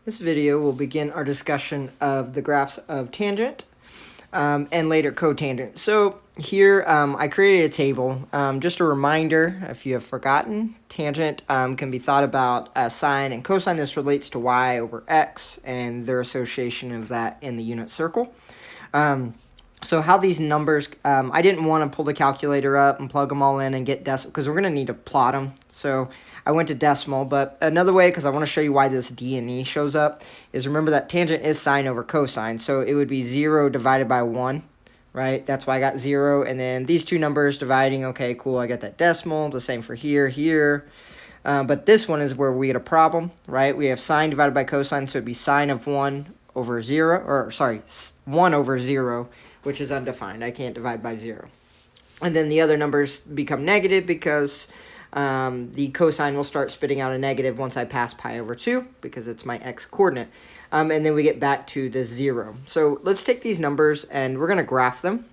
This video will begin our discussion of the graphs of tangent and later cotangent. So here I created a table. Just a reminder, if you have forgotten, tangent can be thought about as sine and cosine. This relates to y over x and their association of that in the unit circle. So how these numbers, I didn't want to pull the calculator up and plug them all in and get decimal, because we're going to need to plot them. So I went to decimal, but another way, because I want to show you why this D and E shows up, is remember that tangent is sine over cosine. So it would be 0 divided by 1, right? That's why I got 0. And then these two numbers dividing, okay, cool, I got that decimal. The same for here. But this one is where we get a problem, right? We have sine divided by cosine, so it'd be sine of 1 over 0, or sorry, 1 over 0, which is undefined. I can't divide by 0. And then the other numbers become negative because the cosine will start spitting out a negative once I pass pi over 2 because it's my x coordinate. And then we get back to the 0. So let's take these numbers and we're going to graph them.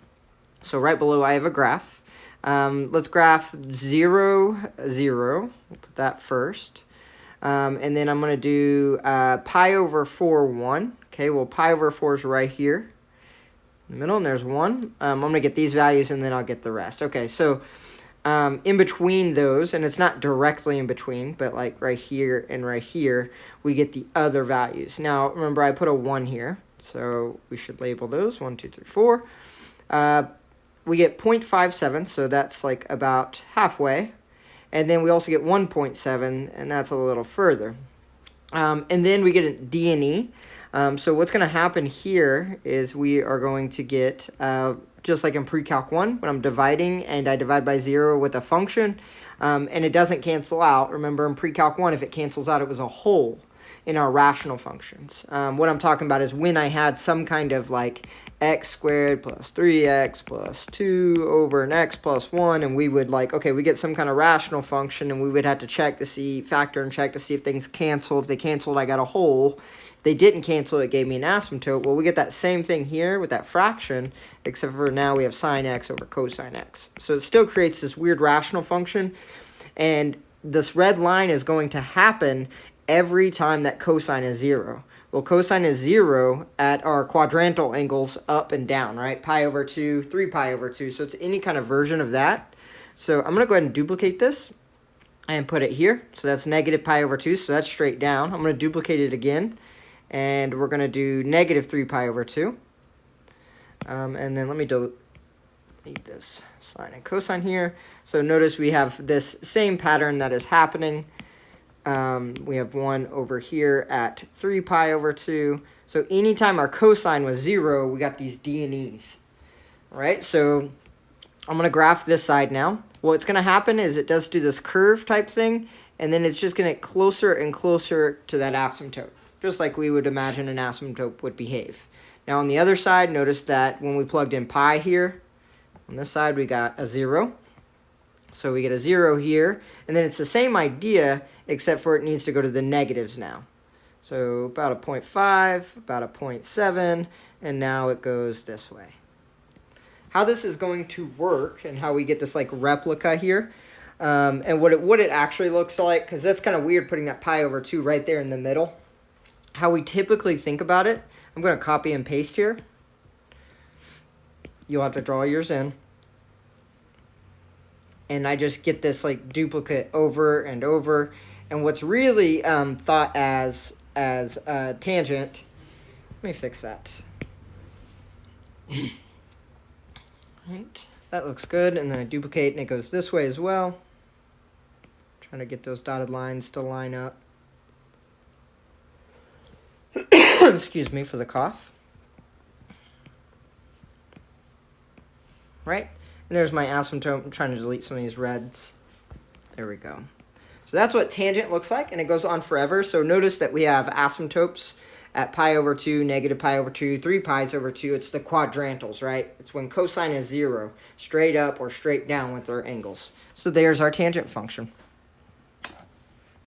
So right below I have a graph. Let's graph 0, 0. We'll put that first. And then I'm going to do pi over 4, 1. Okay, well, pi over 4 is right here in the middle, and there's 1. I'm going to get these values, and then I'll get the rest. Okay, so in between those, and it's not directly in between, but like right here and right here, we get the other values. Now, remember, I put a 1 here, so we should label those 1, 2, 3, 4. We get 0.57, so that's like about halfway. And then we also get 1.7, and that's a little further. And then we get a D and E. So what's going to happen here is we are going to get, just like in PreCalc 1, when I'm dividing and I divide by 0 with a function, and it doesn't cancel out. Remember, in PreCalc 1, if it cancels out, it was a whole in our rational functions. What I'm talking about is when I had some kind of like x squared plus 3x plus 2 over an x plus 1, and we would like, okay, we get some kind of rational function, and we would have to check to see, factor and check to see if things cancel. If they canceled, I got a whole. If they didn't cancel, it gave me an asymptote. Well, we get that same thing here with that fraction, except for now we have sine x over cosine x. So it still creates this weird rational function, and this red line is going to happen every time that cosine is 0. Well, cosine is 0 at our quadrantal angles up and down, right? Pi over 2, 3 pi over 2. So it's any kind of version of that. So I'm going to go ahead and duplicate this and put it here. So that's negative pi over 2, so that's straight down. I'm going to duplicate it again, and we're going to do negative 3 pi over 2. And then let me delete this sine and cosine here. So notice we have this same pattern that is happening. We have 1 over here at 3 pi over 2. So anytime our cosine was 0, we got these D and E's. All right, so I'm going to graph this side now. What's going to happen is it does do this curve type thing, and then it's just going to get closer and closer to that asymptote, just like we would imagine an asymptote would behave. Now on the other side, notice that when we plugged in pi here, on this side we got a 0. So we get a 0 here, and then it's the same idea, except for it needs to go to the negatives now. So about a 0.5, about a 0.7, and now it goes this way. How this is going to work and how we get this like replica here, and what it actually looks like, because that's kind of weird putting that pi over 2 right there in the middle. How we typically think about it, I'm going to copy and paste here. You'll have to draw yours in. And I just get this like duplicate over and over. And what's really thought as tangent, let me fix that. Right, that looks good. And then I duplicate and it goes this way as well. Trying to get those dotted lines to line up. Excuse me for the cough. Right. And there's my asymptote. I'm trying to delete some of these reds. There we go. So that's what tangent looks like, and it goes on forever. So notice that we have asymptotes at pi over 2, negative pi over 2, 3 pi's over 2. It's the quadrantals, right? It's when cosine is 0, straight up or straight down with their angles. So there's our tangent function.